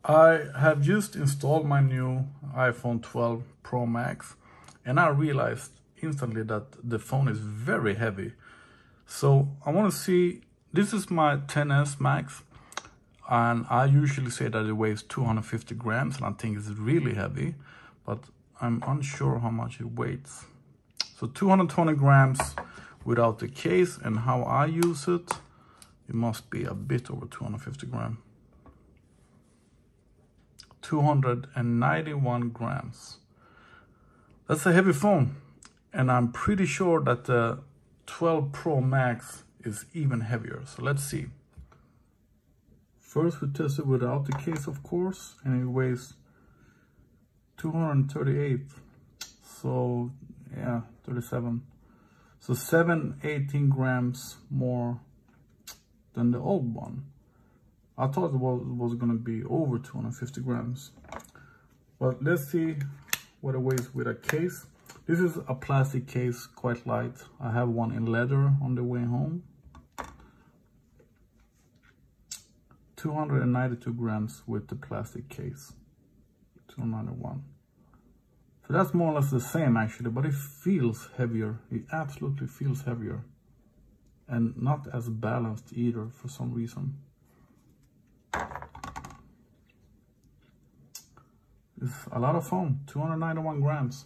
I have just installed my new iPhone 12 Pro Max, and I realized instantly that the phone is very heavy. So I want to see, this is my 10s Max, and I usually say that it weighs 250 grams, and I think it's really heavy, but I'm unsure how much it weighs. So 220 grams without the case, and how I use it, it must be a bit over 250 grams. 291 grams. That's a heavy phone, and I'm pretty sure that the 12 Pro Max is even heavier. So let's see. First we test it without the case, of course, and it weighs 238. So yeah, 37. So 18 grams more than the old one. I thought it was going to be over 250 grams. But let's see what it weighs with a case. This is a plastic case, quite light. I have one in leather on the way home. 292 grams with the plastic case. 291. So that's more or less the same actually, but it feels heavier. It absolutely feels heavier. And not as balanced either for some reason. It's a lot of foam, 291 grams.